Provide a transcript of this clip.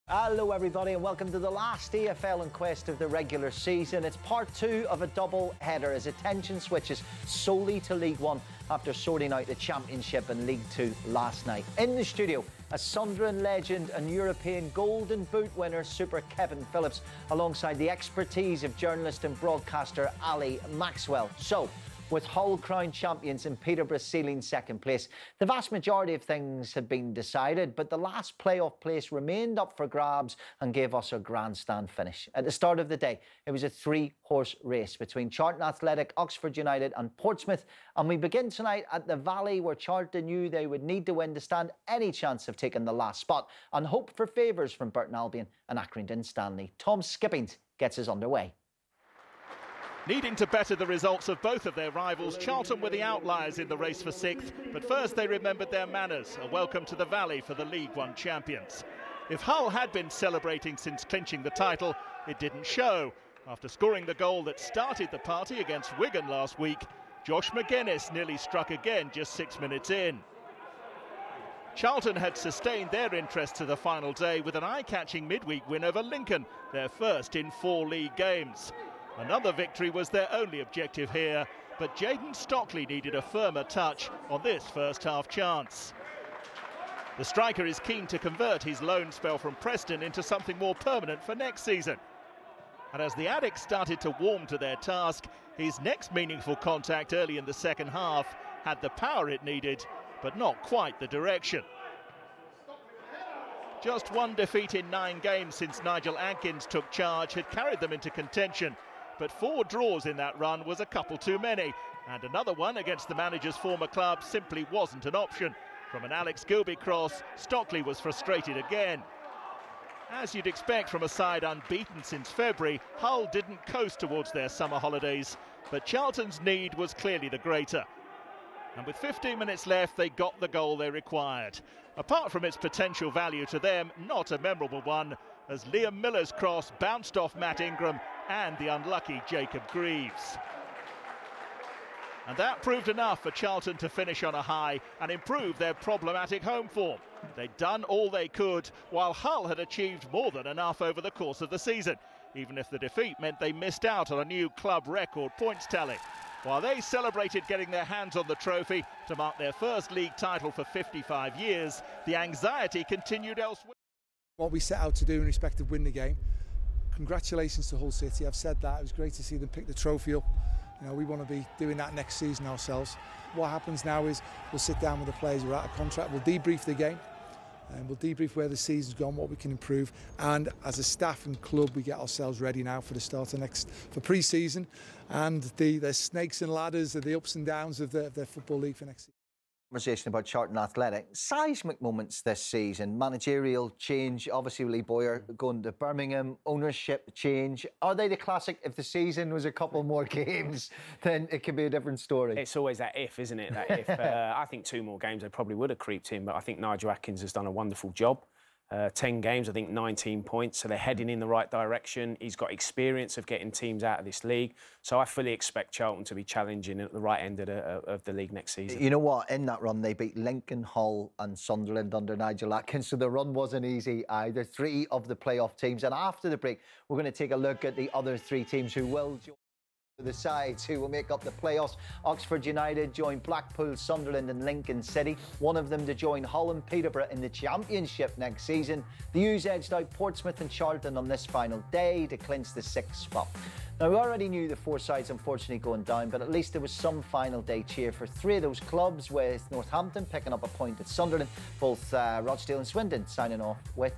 Hello everybody and welcome to the last EFL Inquest of the regular season. It's part two of a double header as attention switches solely to League One after sorting out the Championship and League Two last night. In the studio, a Sunderland legend and European Golden Boot winner Super Kevin Phillips alongside the expertise of journalist and broadcaster Ali Maxwell. So, with Hull crowned champions and Peterborough sealing second place, the vast majority of things had been decided, but the last playoff place remained up for grabs and gave us a grandstand finish. At the start of the day, it was a three-horse race between Charlton Athletic, Oxford United and Portsmouth, and we begin tonight at the Valley, where Charlton knew they would need to win to stand any chance of taking the last spot and hope for favours from Burton Albion and Accrington Stanley. Tom Skippings gets us underway. Needing to better the results of both of their rivals, Charlton were the outliers in the race for sixth, but first they remembered their manners, a welcome to the Valley for the League One champions. If Hull had been celebrating since clinching the title, it didn't show. After scoring the goal that started the party against Wigan last week, Josh McGuinness nearly struck again just 6 minutes in. Charlton had sustained their interest to the final day with an eye-catching midweek win over Lincoln, their first in 4 league games. Another victory was their only objective here, but Jayden Stockley needed a firmer touch on this first-half chance. The striker is keen to convert his loan spell from Preston into something more permanent for next season. And as the Addicts started to warm to their task, his next meaningful contact early in the second half had the power it needed, but not quite the direction. Just one defeat in 9 games since Nigel Ankins took charge had carried them into contention. But 4 draws in that run was a couple too many, and another one against the manager's former club simply wasn't an option. From an Alex Gilby cross, Stockley was frustrated again. As you'd expect from a side unbeaten since February, Hull didn't coast towards their summer holidays, but Charlton's need was clearly the greater. And with 15 minutes left, they got the goal they required. Apart from its potential value to them, not a memorable one, as Liam Miller's cross bounced off Matt Ingram and the unlucky Jacob Greaves. And that proved enough for Charlton to finish on a high and improve their problematic home form. They'd done all they could, while Hull had achieved more than enough over the course of the season, even if the defeat meant they missed out on a new club record points tally. While they celebrated getting their hands on the trophy to mark their first league title for 55 years, the anxiety continued elsewhere. What we set out to do in respect of win the game. Congratulations to Hull City. I've said that. It was great to see them pick the trophy up. You know, we want to be doing that next season ourselves. What happens now is we'll sit down with the players who are out of contract. We'll debrief the game. And we'll debrief where the season's gone, what we can improve, and as a staff and club we get ourselves ready now for the start of for pre-season and the snakes and ladders, the ups and downs of the Football League for next season. Conversation about Charlton Athletic. Seismic moments this season. Managerial change, obviously Lee Boyer going to Birmingham, ownership change. Are they the classic, if the season was a couple more games, then it could be a different story? It's always that if, isn't it? That if. I think 2 more games they probably would have creeped in, but I think Nigel Atkins has done a wonderful job. 10 games, I think 19 points, so they're heading in the right direction. He's got experience of getting teams out of this league, so I fully expect Charlton to be challenging at the right end of the league next season. You know what? In that run, they beat Lincoln, Hull and Sunderland under Nigel Atkins, so the run wasn't easy either. 3 of the playoff teams, and after the break, we're going to take a look at the other 3 teams who will join the sides who will make up the playoffs. Oxford United join Blackpool, Sunderland and Lincoln City. One of them to join Hull and Peterborough in the Championship next season. The U's edged out Portsmouth and Charlton on this final day to clinch the 6th spot. Now, we already knew the 4 sides unfortunately going down, but at least there was some final day cheer for 3 of those clubs, with Northampton picking up a point at Sunderland, both Rochdale and Swindon signing off with